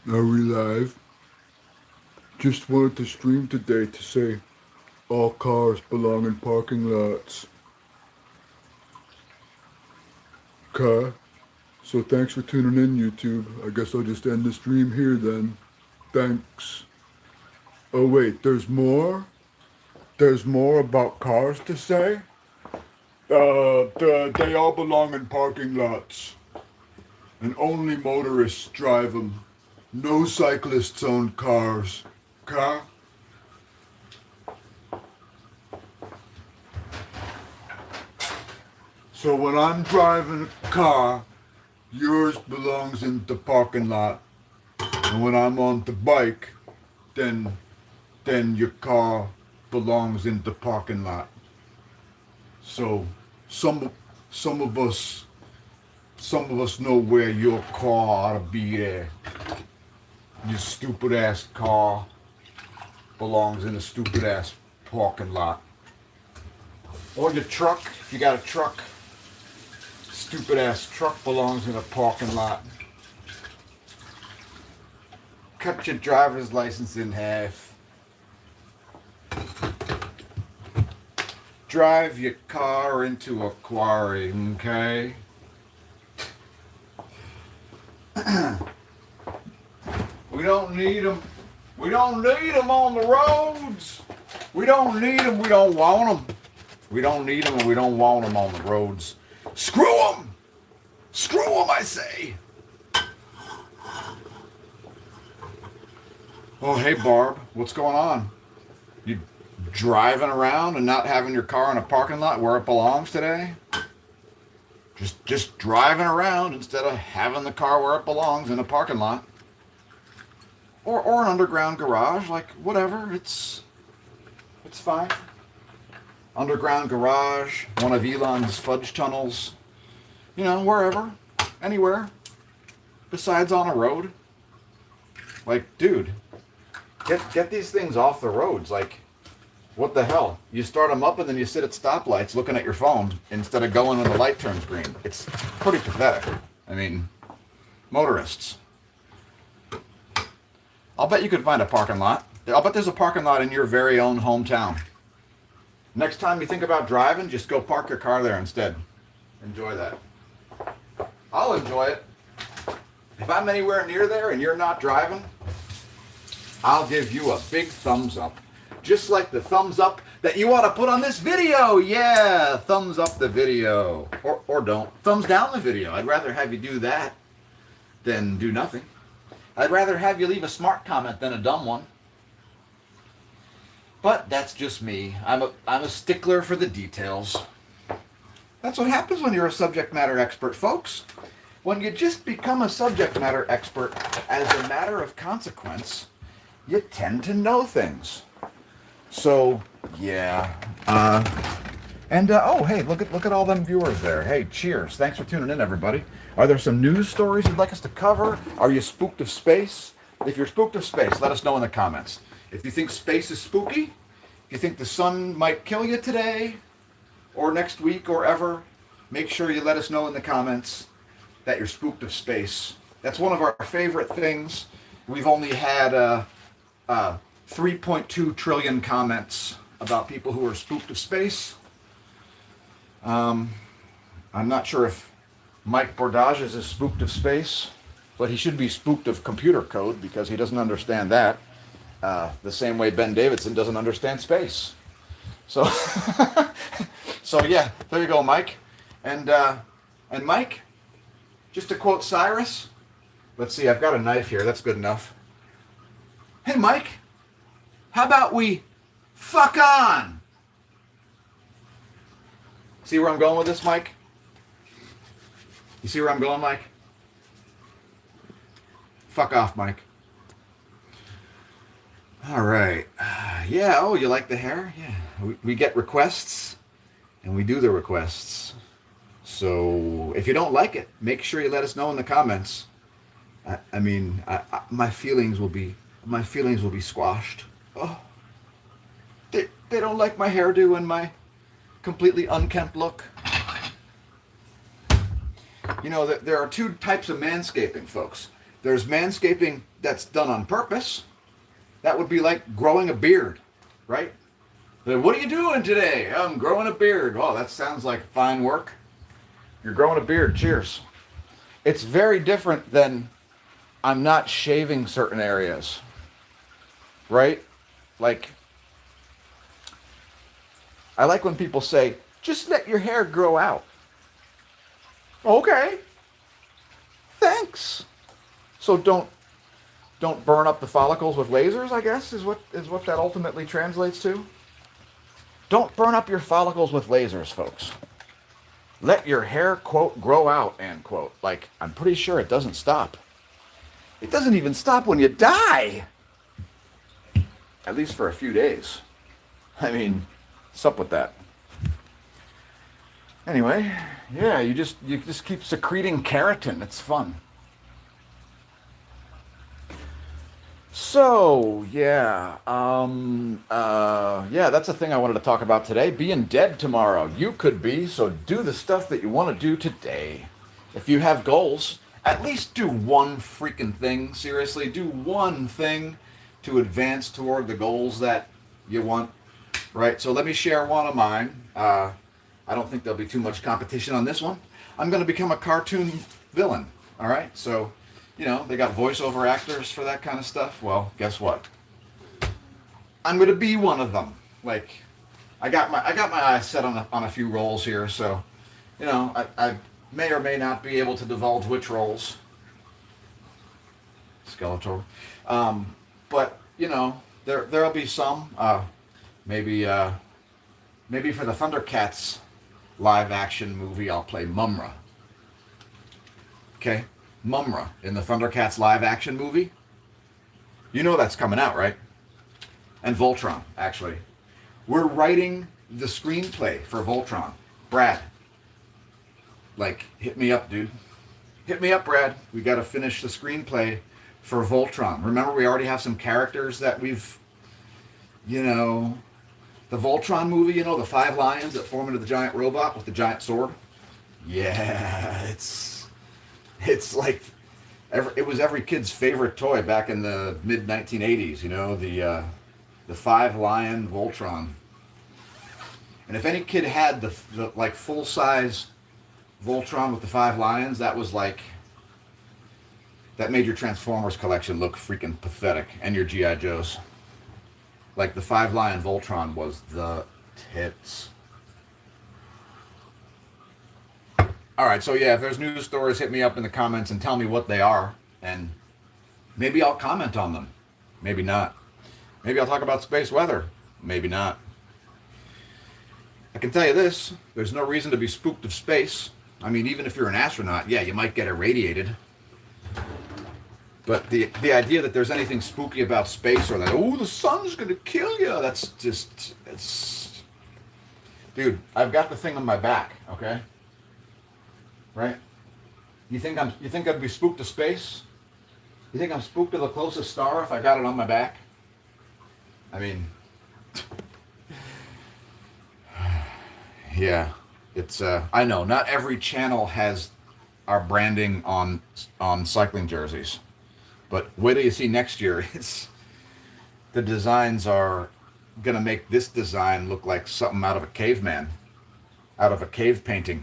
Are we live? Just wanted to stream today to say all cars belong in parking lots. Okay? So thanks for tuning in, YouTube. I guess I'll just end the stream here then. Thanks. Oh wait, there's more? There's more about cars to say? They all belong in parking lots. And only motorists drive them. No cyclists own cars. Okay? So when I'm driving a car, yours belongs in the parking lot. And when I'm on the bike, then your car belongs in the parking lot. So some some of us know where your car ought to be there. Your stupid ass car belongs in a stupid ass parking lot. Or your truck, if you got a truck, stupid ass truck belongs in a parking lot. Cut your driver's license in half. Drive your car into a quarry, okay? We don't need them. We don't need them on the roads. We don't need them. We don't want them. We don't need them and we don't want them on the roads. Screw them! Screw them, I say! Oh, hey, Barb. What's going on? You driving around and not having your car in a parking lot where it belongs today? Just driving around instead of having the car where it belongs in a parking lot. Or an underground garage, like whatever, it's fine. Underground garage, one of Elon's fudge tunnels, wherever, anywhere, besides on a road. Like, dude, get these things off the roads. Like, what the hell? You start them up and then you sit at stoplights looking at your phone instead of going when the light turns green. It's pretty pathetic. I mean, motorists. I'll bet you could find a parking lot. I'll bet there's a parking lot in your very own hometown. Next time you think about driving, just go park your car there instead. Enjoy that. I'll enjoy it. If I'm anywhere near there and you're not driving, I'll give you a big thumbs up. Just like the thumbs up that you want to put on this video. Yeah, thumbs up the video. Or don't. Thumbs down the video. I'd rather have you do that than do nothing. I'd rather have you leave a smart comment than a dumb one. But that's just me. I'm a stickler for the details. That's what happens when you're a subject matter expert, folks. When you just become a subject matter expert as a matter of consequence, you tend to know things. So, yeah. Oh, hey, look at all them viewers there. Hey, cheers. Thanks for tuning in, everybody. Are there some news stories you'd like us to cover? Are you spooked of space? If you're spooked of space, let us know in the comments. If you think space is spooky, if you think the sun might kill you today, or next week, or ever, make sure you let us know in the comments that you're spooked of space. That's one of our favorite things. We've only had 3.2 trillion comments about people who are spooked of space. I'm not sure if Mike Bordages is spooked of space, but he should be spooked of computer code because he doesn't understand that. The same way Ben Davidson doesn't understand space. So, so yeah, there you go, Mike. And Mike, just to quote Cyrus, let's see, I've got a knife here. That's good enough. Hey, Mike, how about we fuck on? See where I'm going with this, Mike? You see where I'm going, Mike? Fuck off, Mike. All right. Yeah, oh, you like the hair? Yeah. We get requests, and we do the requests. So if you don't like it, make sure you let us know in the comments. My feelings will be squashed. Oh, they don't like my hairdo and my completely unkempt look. You know, there are two types of manscaping, folks. There's manscaping that's done on purpose. That would be like growing a beard, right? What are you doing today? I'm growing a beard. Oh, that sounds like fine work. You're growing a beard. Cheers. It's very different than I'm not shaving certain areas, right? Like, I like when people say, just let your hair grow out. Okay. Thanks. So don't burn up the follicles with lasers, I guess, is what that ultimately translates to. Don't burn up your follicles with lasers, folks. Let your hair, quote, grow out, end quote. Like, I'm pretty sure it doesn't stop. It doesn't even stop when you die. At least for a few days. I mean, what's up with that? Anyway, yeah, you just keep secreting keratin. It's fun. So, yeah, that's a thing I wanted to talk about today. Being dead tomorrow. You could be, so do the stuff that you want to do today. If you have goals, at least do one freaking thing. Seriously, do one thing to advance toward the goals that you want, right? So let me share one of mine. I don't think there'll be too much competition on this one. I'm going to become a cartoon villain, all right? So, you know, they got voiceover actors for that kind of stuff. Well, guess what? I'm going to be one of them. Like, I got my eyes set on a few roles here, so, you know, I may or may not be able to divulge which roles. Skeletor. But, you know, there'll be some. Maybe for the Thundercats live action movie, I'll play Mumra. Okay? Mumra in the Thundercats live action movie. You know that's coming out, right? And Voltron, actually. We're writing the screenplay for Voltron. Brad, like, hit me up, dude. Hit me up, Brad. We got to finish the screenplay for Voltron. Remember, we already have some characters that we've, you know, the Voltron movie, you know, the 5 lions that form into the giant robot with the giant sword. Yeah, it's like, it was every kid's favorite toy back in the mid 1980s. You know, the 5 lion Voltron. And if any kid had the like full size Voltron with the 5 lions, that was like, that made your Transformers collection look freaking pathetic, and your G.I. Joes. Like, the 5 lion Voltron was the tits. Alright, so yeah, if there's news stories, hit me up in the comments and tell me what they are, and maybe I'll comment on them. Maybe not. Maybe I'll talk about space weather. Maybe not. I can tell you this, there's no reason to be spooked of space. I mean, even if you're an astronaut, yeah, you might get irradiated. But the idea that there's anything spooky about space, or that, oh, the sun's going to kill you, that's just, it's... Dude, I've got the thing on my back, okay? Right? You think I'd be spooked to space? You think I'm spooked to the closest star if I got it on my back? I mean... Yeah, it's, I know, not every channel has our branding on cycling jerseys. But wait till you see next year. The designs are going to make this design look like something out of a caveman. Out of a cave painting.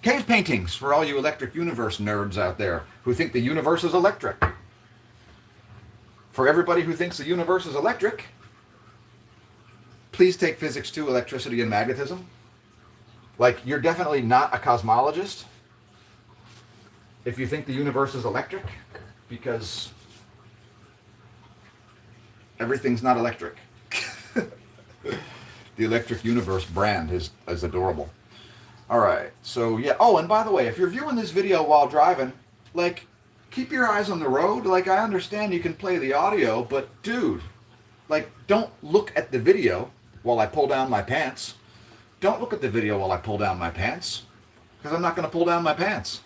Cave paintings for all you Electric Universe nerds out there who think the universe is electric. For everybody who thinks the universe is electric, please take Physics 2, Electricity and Magnetism. Like, you're definitely not a cosmologist if you think the universe is electric, because everything's not electric. The Electric Universe brand is adorable. Alright, so yeah. Oh, and by the way, if you're viewing this video while driving, like, keep your eyes on the road. Like, I understand you can play the audio, but dude, like, don't look at the video while I pull down my pants. Don't look at the video while I pull down my pants, because I'm not going to pull down my pants.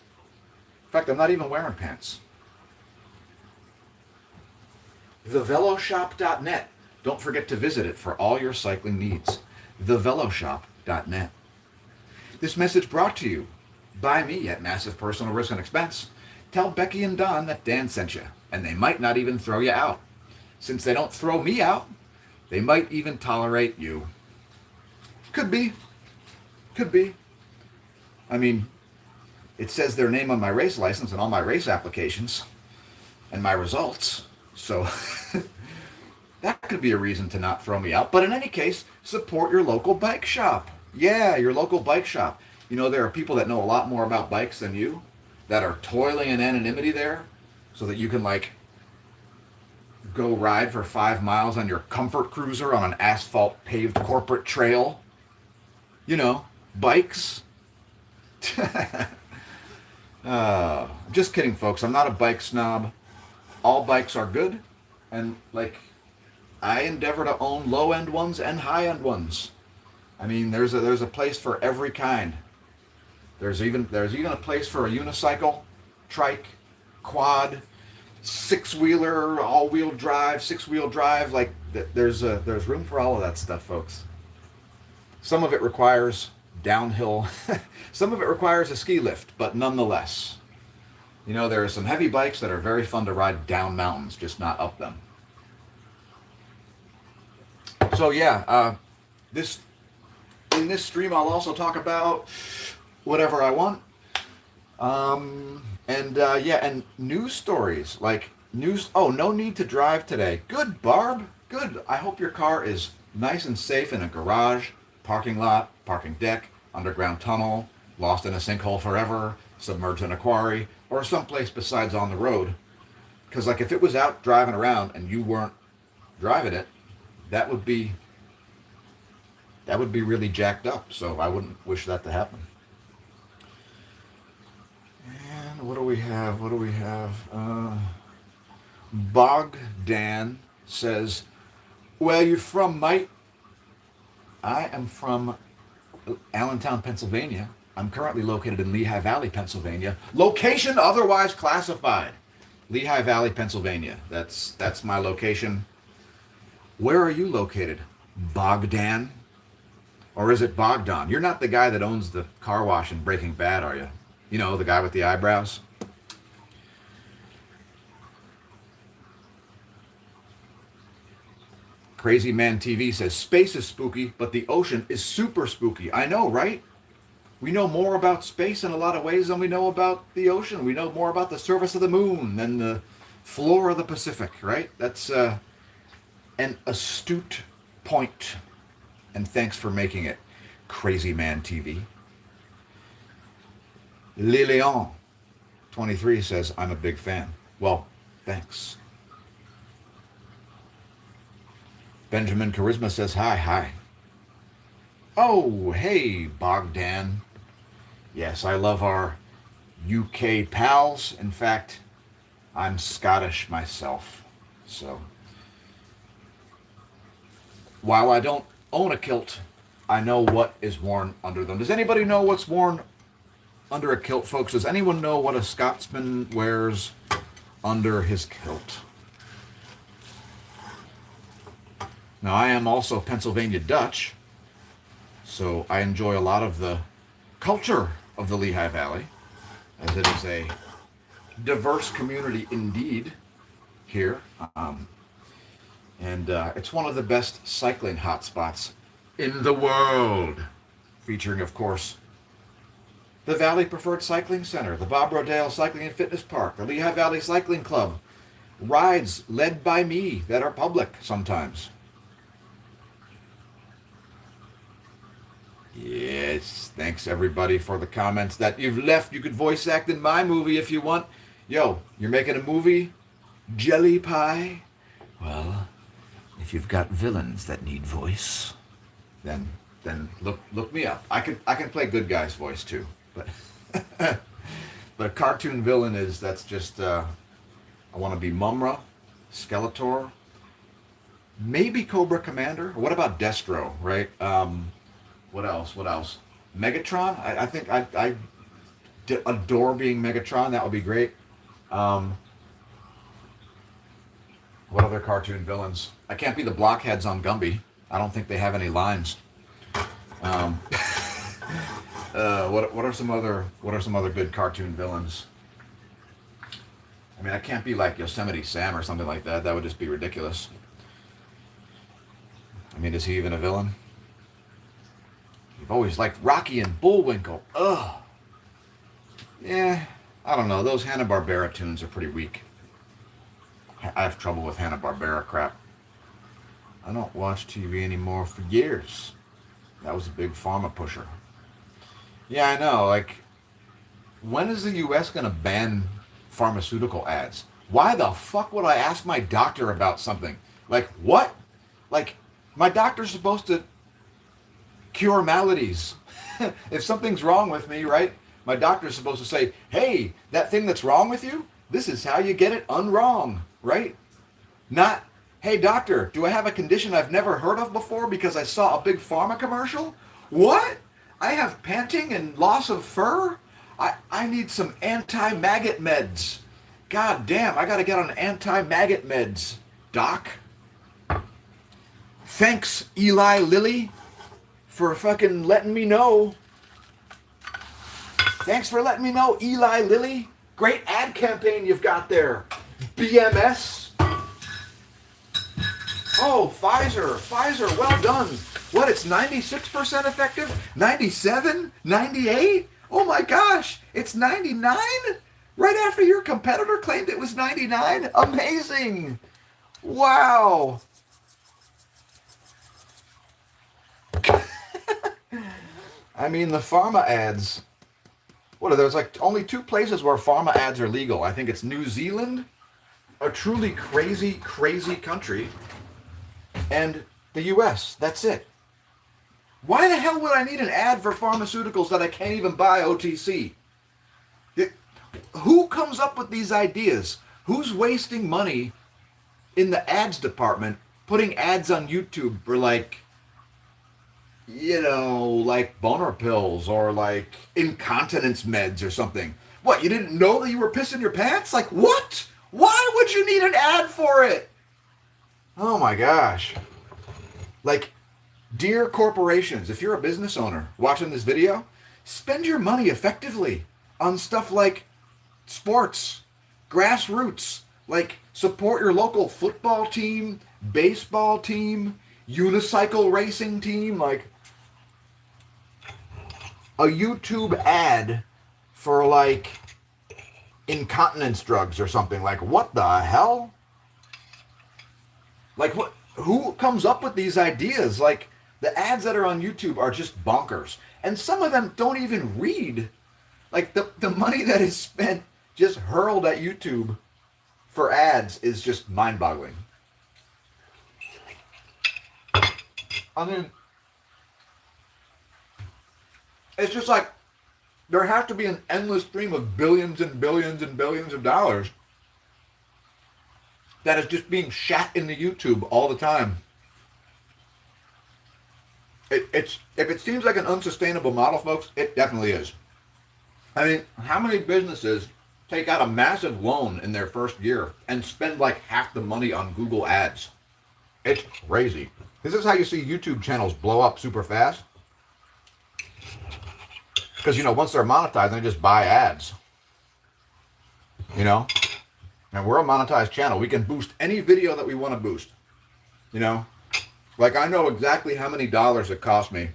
In fact, I'm not even wearing pants. TheVeloShop.net. Don't forget to visit it for all your cycling needs. TheVeloShop.net. This message brought to you by me at Massive Personal Risk and Expense. tell Becky and Don that Dan sent you, and they might not even throw you out. Since they don't throw me out, they might even tolerate you. Could be. Could be. I mean, it says their name on my race license and all my race applications and my results. So that could be a reason to not throw me out. But in any case, support your local bike shop. Yeah, your local bike shop. You know, there are people that know a lot more about bikes than you that are toiling in anonymity there so that you can, like, go ride for 5 miles on your comfort cruiser on an asphalt paved corporate trail. You know, bikes. Just kidding, folks. I'm not a bike snob. All bikes are good. And, like, I endeavor to own low-end ones and high-end ones. I mean, there's a place for every kind. There's even a place for a unicycle, trike, quad, six-wheeler, all-wheel drive, six-wheel drive. Like, there's room for all of that stuff, folks. Some of it requires downhill. Some of it requires a ski lift, but nonetheless. You know, there are some heavy bikes that are very fun to ride down mountains, just not up them. So yeah, in this stream I'll also talk about whatever I want. And news stories, like news. Oh, no need to drive today. Good, Barb. Good. I hope your car is nice and safe in a garage, parking lot, parking deck, underground tunnel, lost in a sinkhole forever, submerged in a quarry, or someplace besides on the road. Because, like, if it was out driving around and you weren't driving it, that would be really jacked up. So I wouldn't wish that to happen. And what do we have? Bogdan says, "Where you from, mate?" I am from Allentown, Pennsylvania. I'm currently located in Lehigh Valley, Pennsylvania. Location otherwise classified. Lehigh Valley, Pennsylvania. That's my location. Where are you located, Bogdan? Or is it Bogdan? You're not the guy that owns the car wash in Breaking Bad, are you? You know, the guy with the eyebrows? Crazy Man TV says, space is spooky, but the ocean is super spooky. I know, right? We know more about space in a lot of ways than we know about the ocean. We know more about the surface of the moon than the floor of the Pacific, right? That's an astute point. And thanks for making it, Crazy Man TV. Lilian 23 says, I'm a big fan. Well, thanks. Benjamin Charisma says, hi. Oh, hey, Bogdan. Yes, I love our UK pals. In fact, I'm Scottish myself. So, while I don't own a kilt, I know what is worn under them. Does anybody know what's worn under a kilt, folks? Does anyone know what a Scotsman wears under his kilt? Now, I am also Pennsylvania Dutch, so I enjoy a lot of the culture of the Lehigh Valley, as it is a diverse community indeed here. And it's one of the best cycling hotspots in the world, featuring, of course, the Valley Preferred Cycling Center, the Bob Rodale Cycling and Fitness Park, the Lehigh Valley Cycling Club, rides led by me that are public sometimes. Yes, thanks everybody for the comments that you've left. You could voice act in my movie if you want. Yo, you're making a movie? Jelly pie? Well, if you've got villains that need voice, then look me up. I can play good guy's voice too, but but cartoon villain that's just I want to be Mumra, Skeletor, maybe Cobra Commander. What about Destro, right? What else? Megatron? I think I adore being Megatron. That would be great. What other cartoon villains? I can't be the blockheads on Gumby. I don't think they have any lines. What are some other good cartoon villains? I mean, I can't be like Yosemite Sam or something like that. That would just be ridiculous. I mean, is he even a villain? You've always liked Rocky and Bullwinkle. Ugh. Yeah, I don't know. Those Hanna-Barbera tunes are pretty weak. I have trouble with Hanna-Barbera crap. I don't watch TV anymore for years. That was a big pharma pusher. Yeah, I know. Like, when is the U.S. going to ban pharmaceutical ads? Why the fuck would I ask my doctor about something? Like, what? Like, my doctor's supposed to cure maladies. If something's wrong with me, right? My doctor's supposed to say, hey, that thing that's wrong with you, this is how you get it unwrong, right? Not, hey, doctor, do I have a condition I've never heard of before because I saw a big pharma commercial? What? I have panting and loss of fur? I need some anti-maggot meds. God damn, I gotta get on anti-maggot meds, doc. Thanks, Eli Lilly, for fucking letting me know. Thanks for letting me know, Eli Lilly. Great ad campaign you've got there. BMS. Oh, Pfizer, well done. What, it's 96% effective? 97? 98? Oh my gosh, it's 99? Right after your competitor claimed it was 99? Amazing. Wow. I mean, the pharma ads. What are there's like only 2 places where pharma ads are legal. I think it's New Zealand, a truly crazy, crazy country, and the US. That's it. Why the hell would I need an ad for pharmaceuticals that I can't even buy OTC? Who comes up with these ideas? Who's wasting money in the ads department putting ads on YouTube for like, you know, like boner pills or like incontinence meds or something? What, you didn't know that you were pissing your pants? Like, what? Why would you need an ad for it? Oh my gosh. Like, dear corporations, if you're a business owner watching this video, spend your money effectively on stuff like sports, grassroots, like support your local football team, baseball team, unicycle racing team, like a YouTube ad for like incontinence drugs or something. Like, what the hell? Like, what? Who comes up with these ideas? Like, the ads that are on YouTube are just bonkers. And some of them don't even read. Like, the money that is spent just hurled at YouTube for ads is just mind-boggling. I mean, it's just like, there has to be an endless stream of billions and billions and billions of dollars that is just being shat into YouTube all the time. If it seems like an unsustainable model, folks, it definitely is. I mean, how many businesses take out a massive loan in their first year and spend like half the money on Google ads? It's crazy. This is how you see YouTube channels blow up super fast. Because, you know, once they're monetized, they just buy ads. You know? And we're a monetized channel. We can boost any video that we want to boost. You know? Like, I know exactly how many dollars it cost me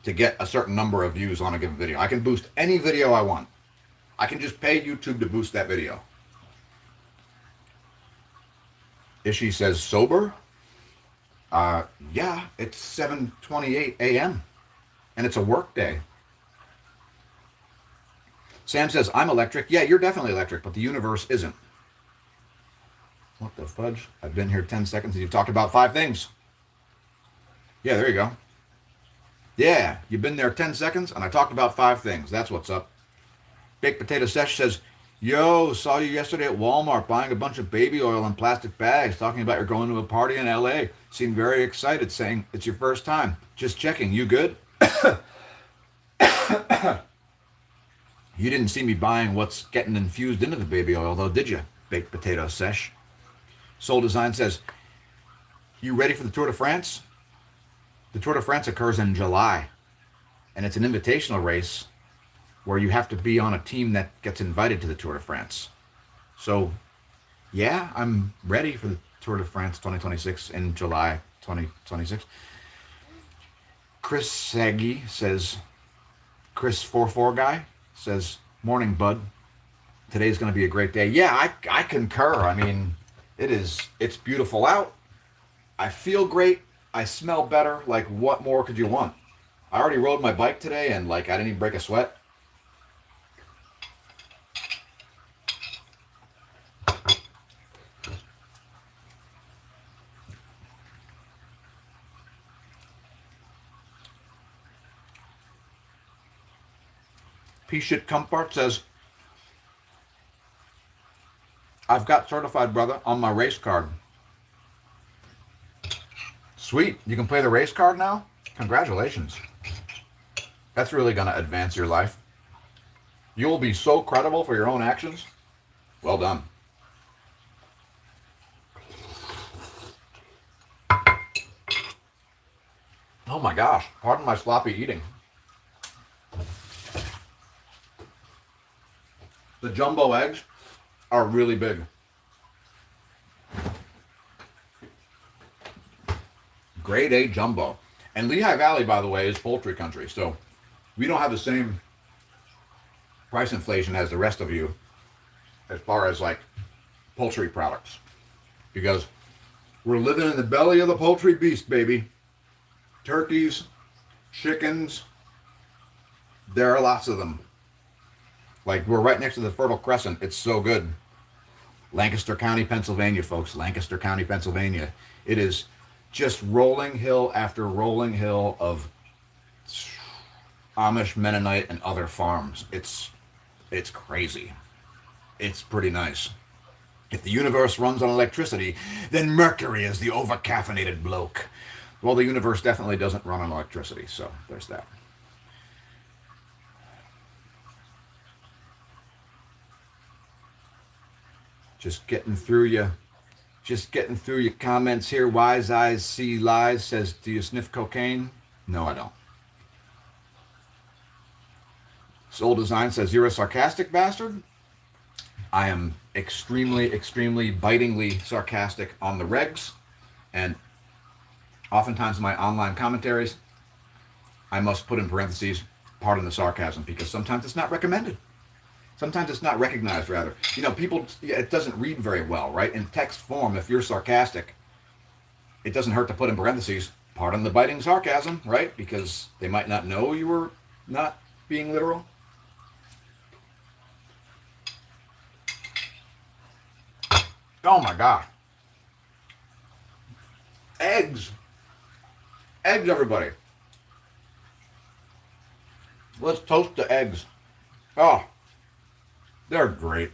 to get a certain number of views on a given video. I can boost any video I want. I can just pay YouTube to boost that video. Ishi says, sober? Yeah, it's 7:28 a.m. And it's a work day. Sam says, I'm electric. Yeah, you're definitely electric, but the universe isn't. What the fudge? I've been here 10 seconds and you've talked about 5 things. Yeah, there you go. Yeah, you've been there 10 seconds and I talked about 5 things. That's what's up. Baked Potato Sesh says, yo, saw you yesterday at Walmart buying a bunch of baby oil in plastic bags, talking about you're going to a party in LA. Seemed very excited, saying it's your first time. Just checking, you good? You didn't see me buying what's getting infused into the baby oil, though, did you? Baked Potato Sesh. Soul Design says, you ready for the Tour de France? The Tour de France occurs in July, and it's an invitational race where you have to be on a team that gets invited to the Tour de France. So, yeah, I'm ready for the Tour de France 2026 in July 2026. Chris Saggy says, Chris44 guy says, morning, bud. Today's going to be a great day. Yeah, I concur. I mean, it's beautiful out. I feel great. I smell better. Like, what more could you want? I already rode my bike today and, like, I didn't even break a sweat. P-Shit Comfort says, I've got certified, brother, on my race card. Sweet. You can play the race card now? Congratulations. That's really going to advance your life. You'll be so credible for your own actions. Well done. Oh my gosh. Pardon my sloppy eating. The jumbo eggs are really big. Grade A jumbo. And Lehigh Valley, by the way, is poultry country. So we don't have the same price inflation as the rest of you as far as like poultry products. Because we're living in the belly of the poultry beast, baby. Turkeys, chickens, there are lots of them. Like, we're right next to the Fertile Crescent. It's so good. Lancaster County, Pennsylvania, folks. Lancaster County, Pennsylvania. It is just rolling hill after rolling hill of Amish, Mennonite, and other farms. It's crazy. It's pretty nice. If the universe runs on electricity, then Mercury is the overcaffeinated bloke. Well, the universe definitely doesn't run on electricity, so there's that. Just getting through your comments here. Wise Eyes See Lies says, do you sniff cocaine? No, I don't. Soul Design says, you're a sarcastic bastard. I am extremely, extremely bitingly sarcastic on the regs. And oftentimes in my online commentaries, I must put in parentheses, pardon the sarcasm, because sometimes it's not recommended. Sometimes it's not recognized, rather. You know, people, it doesn't read very well, right? In text form, if you're sarcastic, it doesn't hurt to put in parentheses, pardon the biting sarcasm, right? Because they might not know you were not being literal. Oh my gosh. Eggs. Eggs, everybody. Let's toast the eggs. Oh, they're great.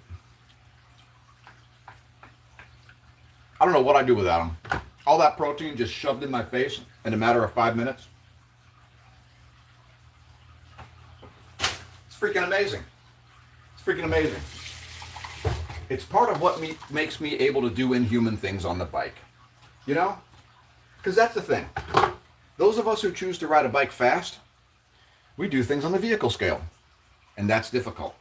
I don't know what I do without them. All that protein just shoved in my face in a matter of 5 minutes. It's freaking amazing. It's freaking amazing. It's part of what makes me able to do inhuman things on the bike. You know? Because that's the thing. Those of us who choose to ride a bike fast, we do things on the vehicle scale. And that's difficult.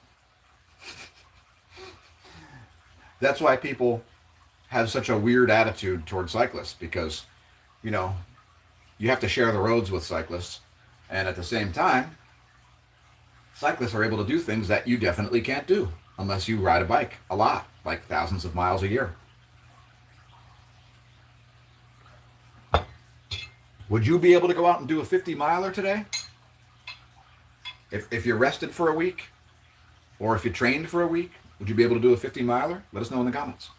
That's why people have such a weird attitude toward cyclists, because, you know, you have to share the roads with cyclists. And at the same time, cyclists are able to do things that you definitely can't do unless you ride a bike a lot, like thousands of miles a year. Would you be able to go out and do a 50-miler today? If you're rested for a week, or if you trained for a week, would you be able to do a 50-miler? Let us know in the comments.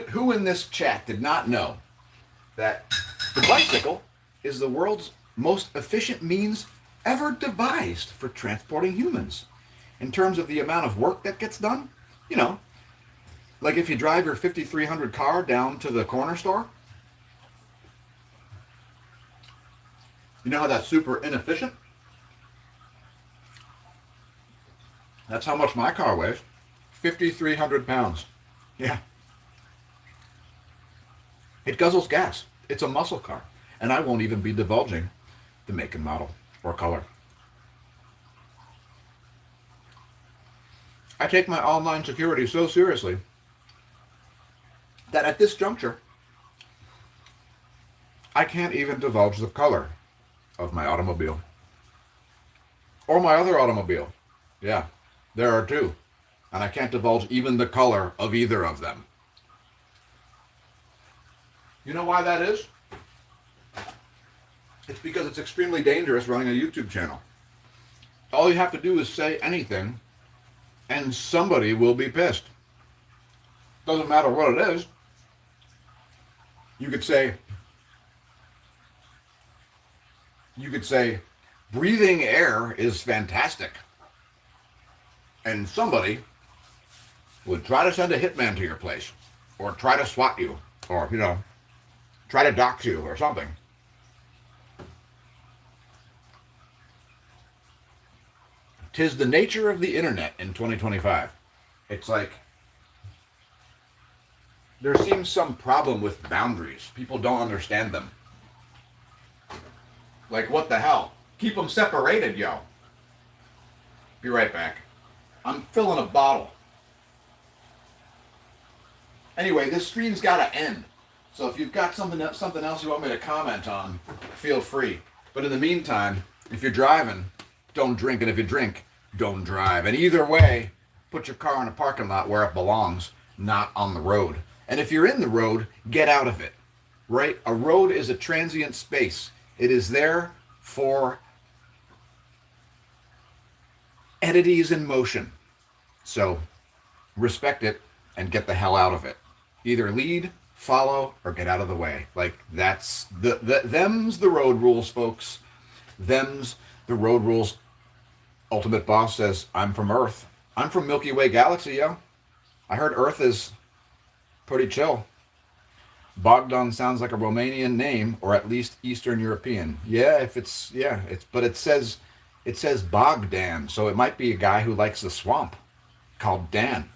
Who in this chat did not know that the bicycle is the world's most efficient means ever devised for transporting humans? In terms of the amount of work that gets done, you know, like if you drive your 5300 car down to the corner store, you know how that's super inefficient? That's how much my car weighs. 5,300 pounds. Yeah. It guzzles gas. It's a muscle car. And I won't even be divulging the make and model or color. I take my online security so seriously that at this juncture, I can't even divulge the color of my automobile. Or my other automobile. Yeah, there are two. And I can't divulge even the color of either of them. You know why that is? It's because it's extremely dangerous running a YouTube channel. All you have to do is say anything, and somebody will be pissed. Doesn't matter what it is. You could say, breathing air is fantastic. And somebody would try to send a hitman to your place, or try to swat you, or, try to dox you or something. Tis the nature of the internet in 2025. It's like there seems some problem with boundaries. People don't understand them. Like, what the hell? Keep them separated, yo. Be right back. I'm filling a bottle. Anyway, this stream's got to end. So if you've got something else you want me to comment on, feel free. But in the meantime, if you're driving, don't drink. And if you drink, don't drive. And either way, put your car in a parking lot where it belongs, not on the road. And if you're in the road, get out of it. Right? A road is a transient space. It is there for entities in motion. So respect it and get the hell out of it. Either lead, follow, or get out of the way. Like, that's them's the road rules, folks. Them's the road rules. Ultimate Boss says, I'm from Earth. I'm from Milky Way Galaxy, yo. I heard Earth is pretty chill. Bogdan sounds like a Romanian name, or at least Eastern European. Yeah, but it says Bogdan, so it might be a guy who likes the swamp, called Dan.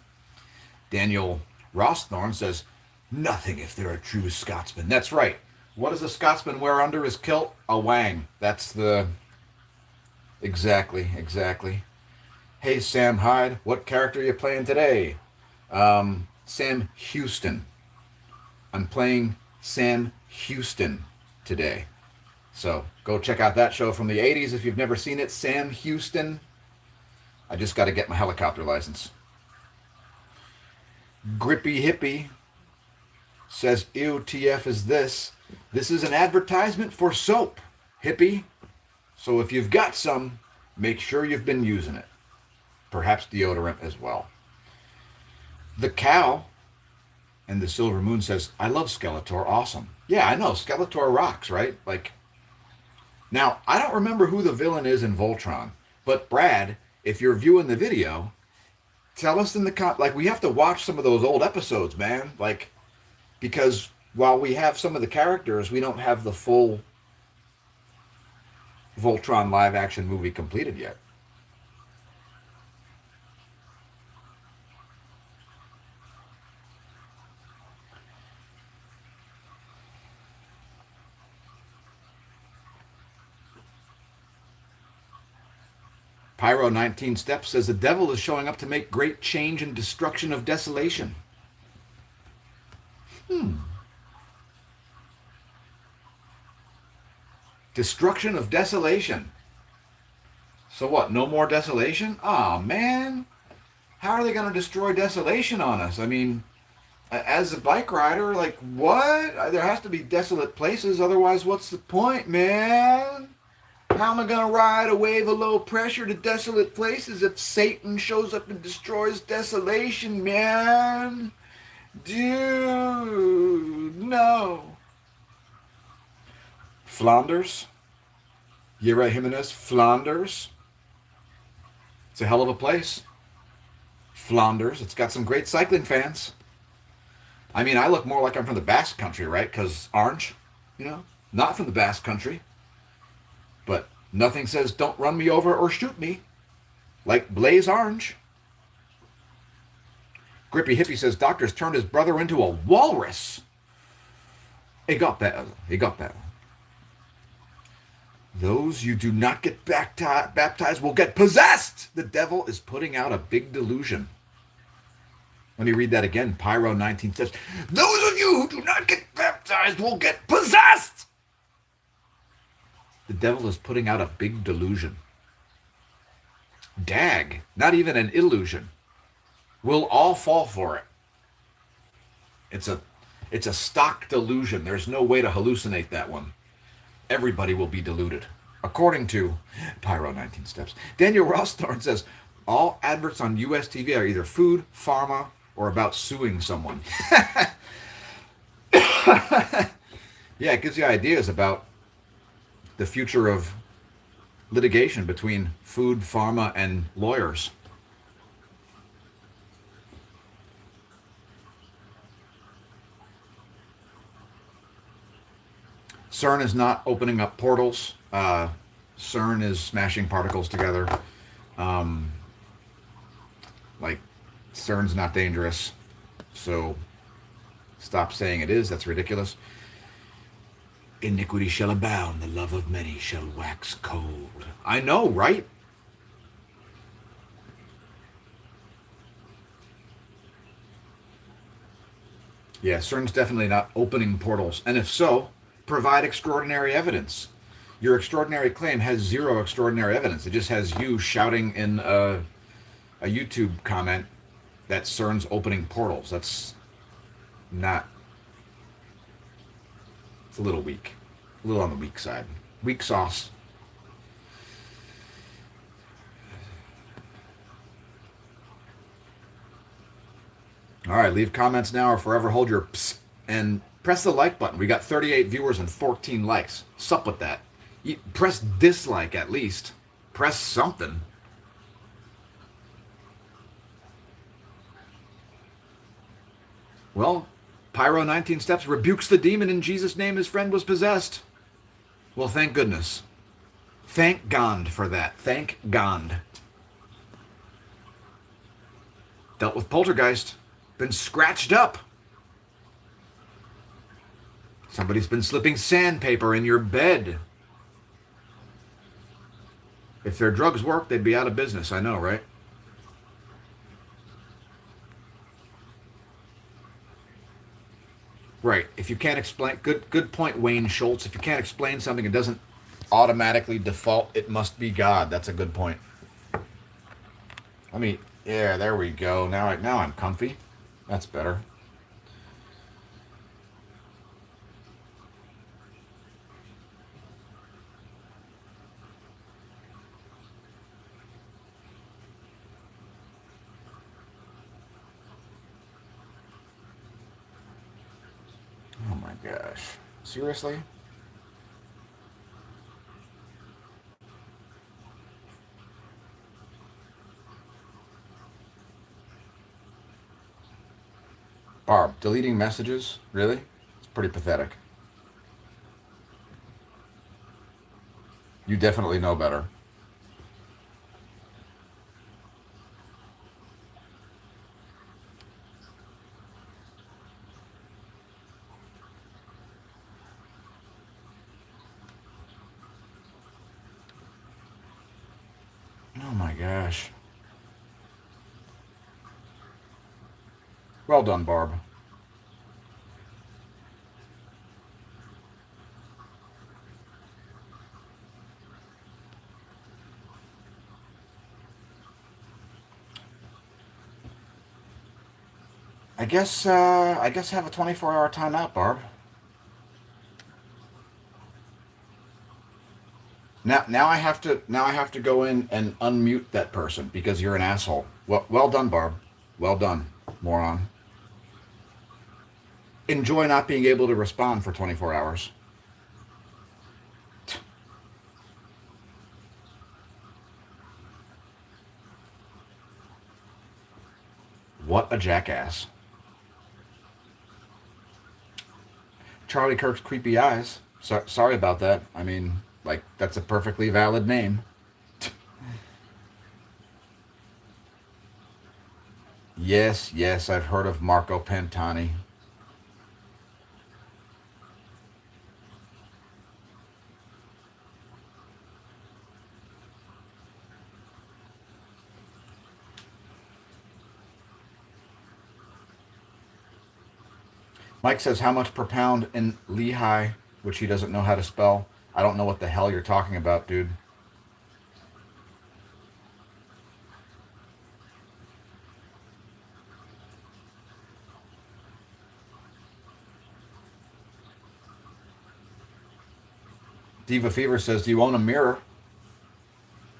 Daniel Rossthorn says, nothing if they're a true Scotsman. That's right. What does a Scotsman wear under his kilt? A wang. That's the... Exactly. Hey, Sam Hyde, what character are you playing today? Sam Houston. I'm playing Sam Houston today. So go check out that show from the 80s if you've never seen it. Sam Houston. I just got to get my helicopter license. Grippy Hippie says, ew, TF is this. This is an advertisement for soap, hippie. So if you've got some, make sure you've been using it. Perhaps deodorant as well. The Cow and the Silver Moon says, I love Skeletor, awesome. Yeah, I know, Skeletor rocks, right? Like, now, I don't remember who the villain is in Voltron, but Brad, if you're viewing the video, tell us in the like, we have to watch some of those old episodes, man. Like, because while we have some of the characters, we don't have the full Voltron live action movie completed yet. Pyro 19 Steps says the devil is showing up to make great change and destruction of desolation. Destruction of desolation. So what, no more desolation? Aw, man. How are they going to destroy desolation on us? I mean, as a bike rider, like, what? There has to be desolate places, otherwise what's the point, man? How am I going to ride a wave of low pressure to desolate places if Satan shows up and destroys desolation, man? Dude, no. Flanders. Yera Jimenez, Flanders. It's a hell of a place. Flanders. It's got some great cycling fans. I mean, I look more like I'm from the Basque Country, right? Because orange, not from the Basque Country. But nothing says don't run me over or shoot me like Blaze Orange. Grippy Hippie says doctors turned his brother into a walrus. He got better. He got better. Those you do not get baptized will get possessed. The devil is putting out a big delusion. Let me read that again. Pyro 19 says, those of you who do not get baptized will get possessed. The devil is putting out a big delusion. Dag, not even an illusion. We'll all fall for it. It's a stock delusion. There's no way to hallucinate that one. Everybody will be deluded. According to Pyro 19 Steps. Daniel Rossthorn says, all adverts on US TV are either food, pharma, or about suing someone. Yeah, it gives you ideas about the future of litigation between food, pharma, and lawyers. CERN is not opening up portals. CERN is smashing particles together. Like, CERN's not dangerous. So, stop saying it is. That's ridiculous. Iniquity shall abound. The love of many shall wax cold. I know, right? Yeah, CERN's definitely not opening portals. And if so, provide extraordinary evidence. Your extraordinary claim has zero extraordinary evidence. It just has you shouting in a YouTube comment that CERN's opening portals. That's not... It's a little weak. A little on the weak side. Weak sauce. All right, leave comments now or forever hold your psst and press the like button. We got 38 viewers and 14 likes. Sup with that. Press dislike at least. Press something. Well, Pyro 19 Steps rebukes the demon in Jesus' name. His friend was possessed. Well, thank goodness. Thank God for that. Thank God. Dealt with poltergeist. Been scratched up. Somebody's been slipping sandpaper in your bed. If their drugs work, they'd be out of business. I know, right? Right. If you can't explain... Good point, Wayne Schultz. If you can't explain something, it doesn't automatically default. It must be God. That's a good point. Let me... Yeah, there we go. Now I'm comfy. That's better. Oh my gosh. Seriously? Barb, deleting messages? Really? It's pretty pathetic. You definitely know better. Oh my gosh. Well done, Barb. I guess have a 24-hour timeout, Barb. Now I have to go in and unmute that person because you're an asshole. Well done, Barb. Well done, moron. Enjoy not being able to respond for 24 hours. What a jackass. Charlie Kirk's creepy eyes. Sorry about that. I mean, like, that's a perfectly valid name. Yes, I've heard of Marco Pantani. Mike says, how much per pound in Lehigh, which he doesn't know how to spell. I don't know what the hell you're talking about, dude. Diva Fever says, do you own a mirror?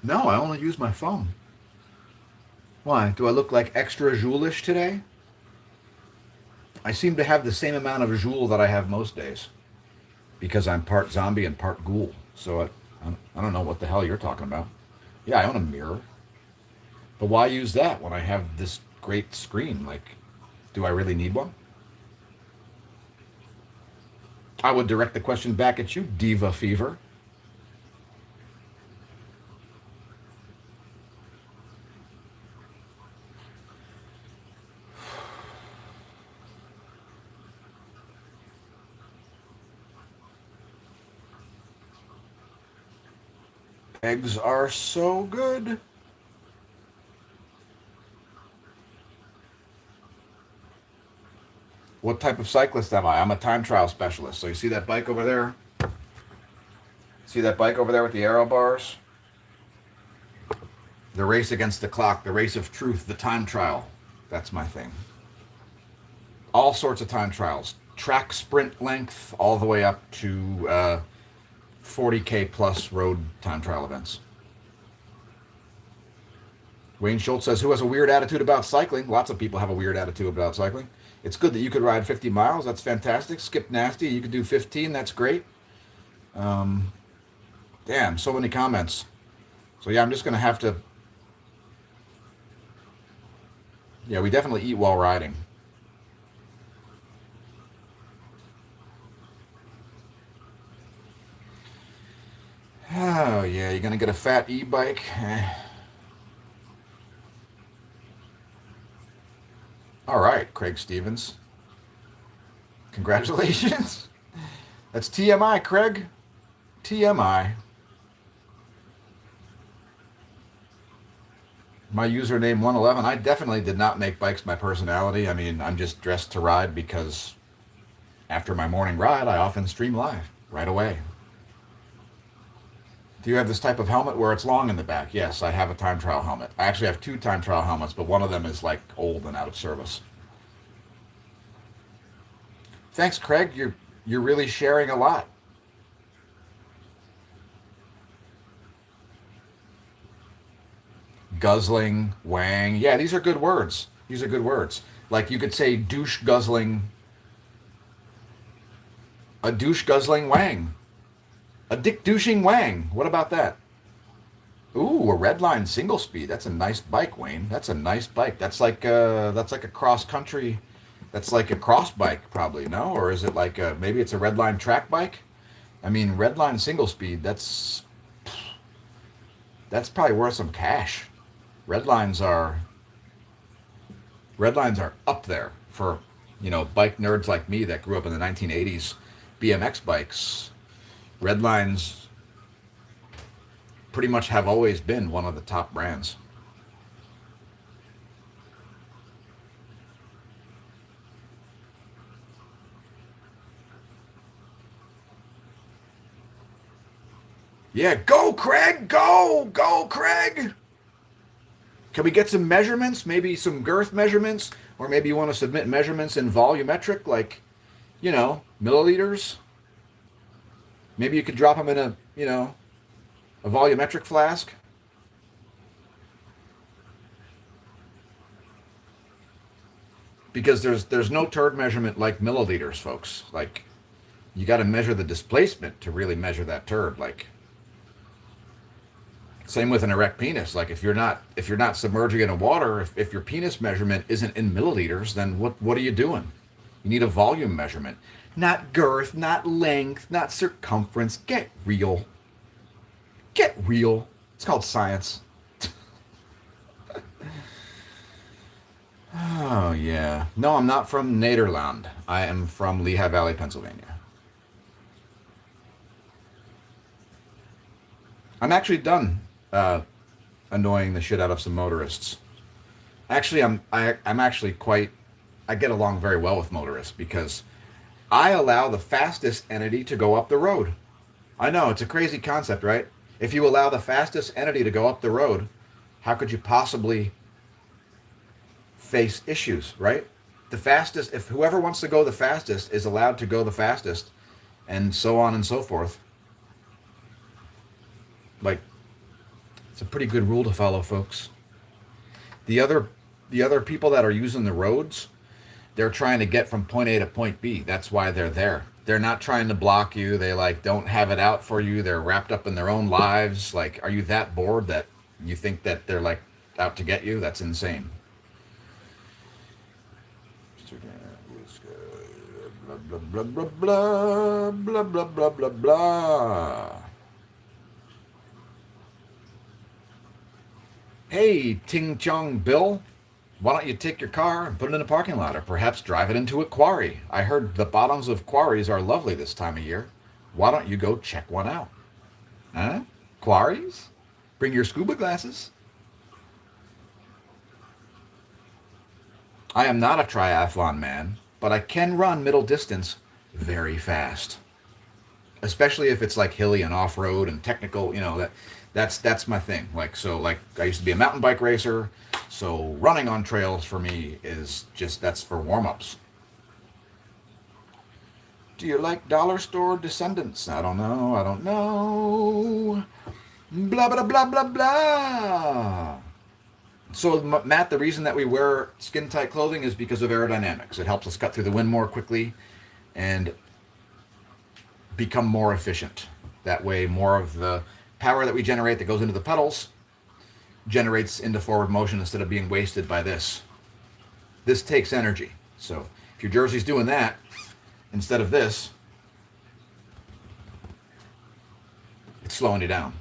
No, I only use my phone. Why? Do I look like extra joulish today? I seem to have the same amount of joule that I have most days because I'm part zombie and part ghoul. So I don't know what the hell you're talking about. Yeah, I own a mirror. But why use that when I have this great screen? Like, do I really need one? I would direct the question back at you, Diva Fever. Eggs are so good. What type of cyclist am I? I'm a time trial specialist. So you see that bike over there? See that bike over there with the aero bars? The race against the clock, the race of truth, the time trial. That's my thing. All sorts of time trials. Track sprint length all the way up to 40K plus road time trial events. Wayne Schultz says, who has a weird attitude about cycling? Lots of people have a weird attitude about cycling. It's good that you could ride 50 miles. That's fantastic. Skip Nasty, you could do 15. That's great. Damn, so many comments. So yeah, I'm just going to have to... Yeah, we definitely eat while riding. Oh, yeah, you're going to get a fat e-bike? All right, Craig Stevens. Congratulations. That's TMI, Craig. TMI. My username 111. I definitely did not make bikes my personality. I mean, I'm just dressed to ride because after my morning ride, I often stream live right away. Do you have this type of helmet where it's long in the back? Yes, I have a time trial helmet. I actually have two time trial helmets, but one of them is like old and out of service. Thanks, Craig. You're really sharing a lot. Guzzling, wang. Yeah, these are good words. These are good words. Like you could say douche guzzling, a douche guzzling wang. A dick douching wang. What about that? Ooh, a Redline single speed. That's a nice bike, Wayne. That's a nice bike. That's like a cross country. That's like a cross bike, probably. No, or is it like maybe it's a Redline track bike? I mean, Redline single speed. That's probably worth some cash. Redlines are up there for bike nerds like me that grew up in the 1980s. BMX bikes. Redlines pretty much have always been one of the top brands. Yeah, go, Craig! Go, Craig! Can we get some measurements? Maybe some girth measurements? Or maybe you want to submit measurements in volumetric, like, milliliters? Maybe you could drop them in a volumetric flask? Because there's no turd measurement like milliliters, folks. Like, you got to measure the displacement to really measure that turd. Like, same with an erect penis. Like, if you're not submerging it in water, if your penis measurement isn't in milliliters, then what are you doing? You need a volume measurement. Not girth, not length, not circumference. Get real. Get real. It's called science. Oh, yeah. No, I'm not from Nederland. I am from Lehigh Valley, Pennsylvania. I'm actually done annoying the shit out of some motorists. Actually, I'm actually quite. I get along very well with motorists because I allow the fastest entity to go up the road. I know it's a crazy concept, right? If you allow the fastest entity to go up the road, how could you possibly face issues, right? The fastest, if whoever wants to go the fastest is allowed to go the fastest, and so on and so forth. Like, it's a pretty good rule to follow, folks. The other the other people that are using the roads, they're trying to get from point A to point B. That's why they're there. They're not trying to block you. They like don't have it out for you. They're wrapped up in their own lives. Like, are you that bored that you think that they're like out to get you? That's insane. Blah blah blah blah blah blah blah blah blah. Hey, Ting Chong Bill, why don't you take your car and put it in a parking lot, or perhaps drive it into a quarry? I heard the bottoms of quarries are lovely this time of year. Why don't you go check one out? Huh? Quarries? Bring your scuba glasses. I am not a triathlon man, but I can run middle distance very fast. Especially if it's like hilly and off-road and technical, that's my thing. Like I used to be a mountain bike racer, so running on trails for me is just that's for warm-ups. Do you like dollar store descendants? I don't know. I don't know. Blah blah blah blah blah. So, Matt, the reason that we wear skin-tight clothing is because of aerodynamics. It helps us cut through the wind more quickly and become more efficient. That way, more of the power that we generate that goes into the pedals generates into forward motion instead of being wasted by this. This takes energy. So, if your jersey's doing that instead of this, it's slowing you down.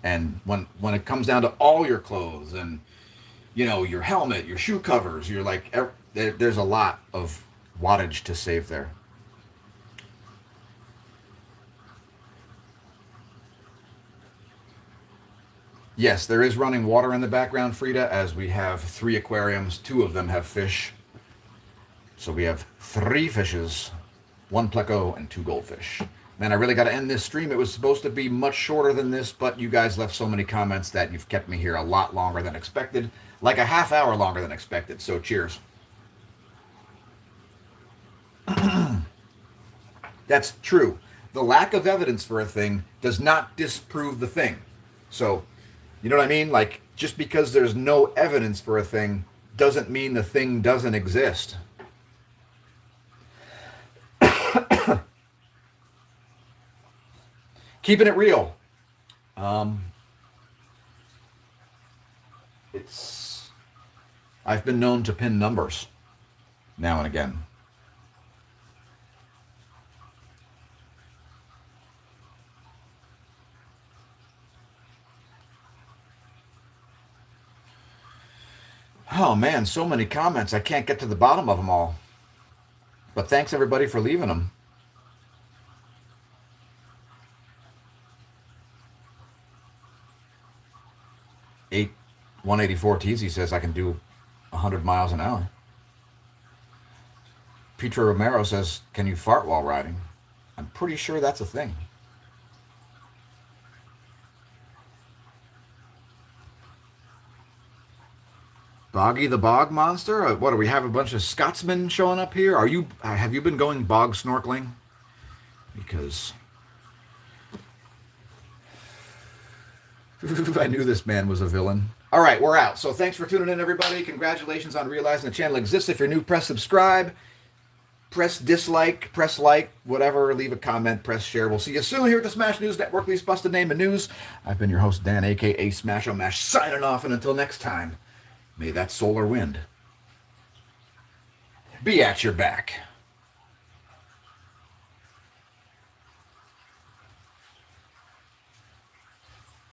And when it comes down to all your clothes and your helmet, your shoe covers, you're like, there's a lot of wattage to save there. Yes, there is running water in the background, Frida, as we have 3 aquariums. 2 of them have fish. So we have 3 fishes, 1 pleco, and 2 goldfish. Man, I really got to end this stream. It was supposed to be much shorter than this, but you guys left so many comments that you've kept me here a lot longer than expected. Like a half hour longer than expected. So cheers. That's true. The lack of evidence for a thing does not disprove the thing. So, you know what I mean? Like, just because there's no evidence for a thing doesn't mean the thing doesn't exist. Keeping it real. I've been known to pin numbers now and again. Oh man, so many comments. I can't get to the bottom of them all. But thanks everybody for leaving them. 184 TZ says I can do 100 miles an hour. Petra Romero says, can you fart while riding? I'm pretty sure that's a thing. Boggy the Bog Monster? What, do we have a bunch of Scotsmen showing up here? Have you been going bog snorkeling? Because I knew this man was a villain. All right, we're out. So thanks for tuning in, everybody. Congratulations on realizing the channel exists. If you're new, press subscribe, press dislike, press like, whatever. Leave a comment, press share. We'll see you soon here at the Smash News Network. Least busted name of news. I've been your host, Dan, a.k.a. Smash-O-Mash, signing off. And until next time, may that solar wind be at your back.